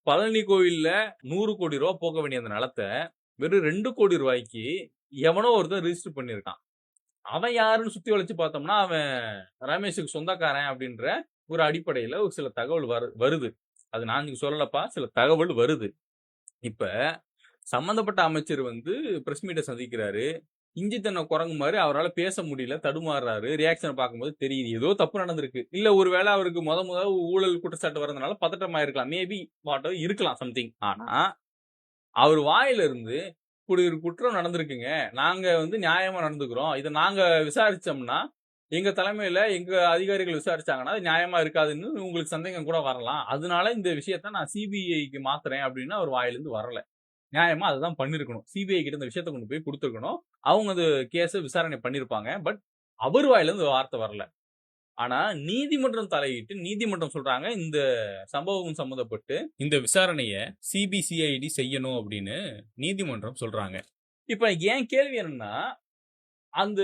பழனி கோயில்ல 100 கோடி ரூபா போக வேண்டிய அந்த நிலத்த வெறும் 2 கோடி ரூபாய்க்கு எவனோ ஒருத்தன் ரிஜிஸ்டர் பண்ணியிருக்கான். அவன் யாருன்னு சுத்தி வளைச்சு பார்த்தோம்னா, அவன் ரமேஷுக்கு சொந்தக்காரன் அப்படின்ற ஒரு அடிப்படையில ஒரு சில தகவல் வருது. அது நான் இங்க சொல்லலப்பா. சில தகவல் வருது. இப்ப சம்பந்தப்பட்ட அமைச்சர் வந்து பிரஸ் மீட்ட சந்திக்கிறாரு. இஞ்சி தென்னை குரங்கு மாரி அவரால பேச முடியல, தடுமாறுறாரு. ரியாக்ஷன பார்க்கும்போது தெரியுது. ஏதோ தப்பு நடந்திருக்கு. இல்ல ஒருவேளை அவருக்கு மொத ஊழல் குற்றச்சாட்டு வரதுனால பதட்டமா இருக்கலாம். மேபி வாட்டெவர் இருக்கலாம் சம்திங். ஆனா, அவர் வாயில இருந்து இப்படி ஒரு குற்றம் நடந்திருக்குங்க. நாங்க வந்து நியாயமா நடந்துக்கிறோம். இத நாங்க விசாரிச்சோம்னா, எங்க தலைமையில எங்க அதிகாரிகள் விசாரிச்சாங்கன்னா, அது நியாயமா இருக்காதுன்னு உங்களுக்கு சந்தேகம் கூட வரலாம். அதனால இந்த விஷயத்த நான் சிபிஐக்கு மாத்துறேன் அப்படின்னு அவர் வாயிலிருந்து வரல. நியாயமா அதுதான் பண்ணியிருக்கணும். சிபிஐ கிட்ட இந்த விஷயத்த கொண்டு போய் குடுத்துருக்கணும். அவங்க அந்த கேஸ விசாரணை பண்ணியிருப்பாங்க. பட் அவர் வாயிலிருந்து வார்த்தை வரல. ஆனா நீதிமன்றம் தலையிட்டு நீதிமன்றம் சொல்றாங்க, இந்த சம்பவம் சம்பந்தப்பட்டு இந்த விசாரணைய சிபிசிஐடி செய்யணும் அப்படின்னு நீதிமன்றம் சொல்றாங்க. இப்ப என் கேள்வி என்னன்னா, அந்த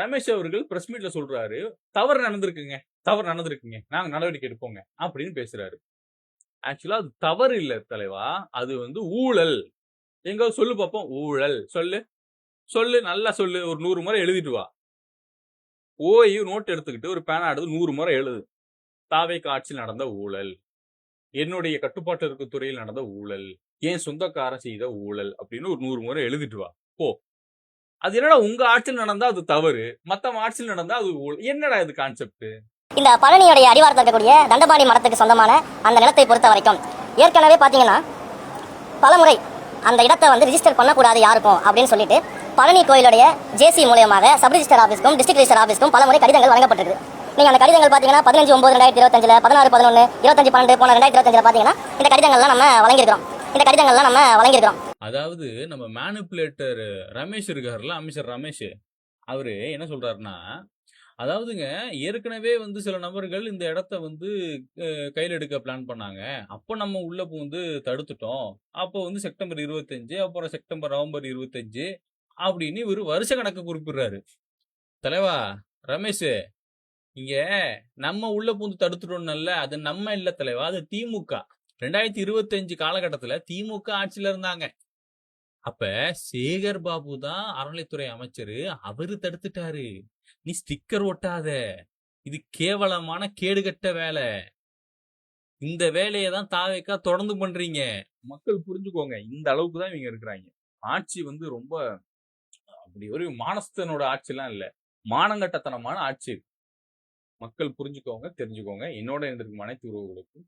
ரமேஷ் அவர்கள் பிரஸ் மீட்ல சொல்றாரு, தவறு நடந்திருக்குங்க. தவறு நடந்திருக்குங்க. நாங்க நடவடிக்கை எடுப்போங்க. அப்படின்னு பேசுறாரு. ஆக்சுவலா அது தவறு இல்ல தலைவா. அது வந்து ஊழல். எங்க சொல்லு பாப்போம். ஊழல். சொல்லு. சொல்லு. நல்லா சொல்லு. ஒரு 100 முறை எழுதிட்டு வா. ஓய்வு நோட் எடுத்துக்கிட்டு ஒரு பேனா எடுத்து 100 முறை எழுது. தாவேக்கா ஆட்சியில் நடந்த ஊழல். என்னுடைய கட்டுப்பாட்டு இருக்கும் துறையில் நடந்த ஊழல். என் சொந்தக்காரன் செய்த ஊழல் அப்படின்னு ஒரு 100 முறை எழுதிட்டு வா. போ. அது என்னடா உங்க ஆட்சியில் நடந்தா அது தவறு. மத்தவன் ஆட்சியில் நடந்தா அது ஊழல். என்னடா இது கான்செப்ட்? இந்த பழனியுடைய அடிவாரத்தில் இருக்கக்கூடிய தண்டபாணி மடத்துக்கு சொந்தமான அந்த நிலத்தை பொறுத்த வரைக்கும் ஏற்கனவே பாத்தீங்கன்னா பலமுறை அந்த இடத்தை வந்து ரிஜிஸ்டர் பண்ணக்கூடாது யாருக்கும் அப்படின்னு சொல்லிட்டு பழனி கோயிலுடைய ஜேசி மூலமாக சப் ரிஜிஸ்டர் ஆஃபீஸ்க்கும் டிஸ்ட்ரிக்ட் ரிஜிஸ்டர் ஆஃபீஸ்க்கும் பலமுறை கடிதங்கள் வழங்கப்பட்டிருக்கு. நீங்க அந்த கடிதங்கள் பாத்தீங்கன்னா 15/9/2025, 16/11, 25/12 போன 2025 பாத்தீங்கன்னா இந்த கடிதங்கள்லாம் நம்ம வழங்கியிருக்கிறோம். அதாவது நம்ம மேனிபுலேட்டர் ரமேஷ் இருக்காருல்ல, அமைச்சர் ரமேஷ், அவரு என்ன சொல்றாருன்னா, அதாவதுங்க ஏற்கனவே வந்து சில நபர்கள் இந்த இடத்த வந்து கையில் எடுக்க பிளான் பண்ணாங்க. அப்ப நம்ம உள்ள புகுந்து தடுத்துட்டோம். அப்போ வந்து செப்டம்பர் 25, அப்புறம் நவம்பர் 25 அப்படின்னு இவரு வருஷ கணக்கு குறிப்பிடுறாரு. தலைவா ரமேஷ், இங்க நம்ம உள்ள புகுந்து தடுத்துட்டோம்னல்ல, அது நம்ம இல்ல தலைவா, அது திமுக. 2025 காலகட்டத்துல திமுக ஆட்சியில இருந்தாங்க. அப்ப சேகர் பாபு தான் அறநிலைத்துறை அமைச்சரு. அவரு தடுத்துட்டாரு. நீ ஸ்டிக்கர் ஒட்டாத. இது கேவலமான கேடுகட்ட வேலை. இந்த வேலையை தான் தாவேக்கா தொடர்ந்து பண்றீங்க. மக்கள் புரிஞ்சுக்கோங்க. இந்த அளவுக்கு தான் இவங்க இருக்கிறாங்க. ஆட்சி வந்து ரொம்ப அப்படி ஒரு மானஸ்தனோட ஆட்சிலாம் இல்ல. மானங்கட்டத்தனமான ஆட்சி. மக்கள் புரிஞ்சுக்கோங்க, தெரிஞ்சுக்கோங்க. என்னோட இருந்திருக்கும் அனைத்து உறவுகளுக்கும்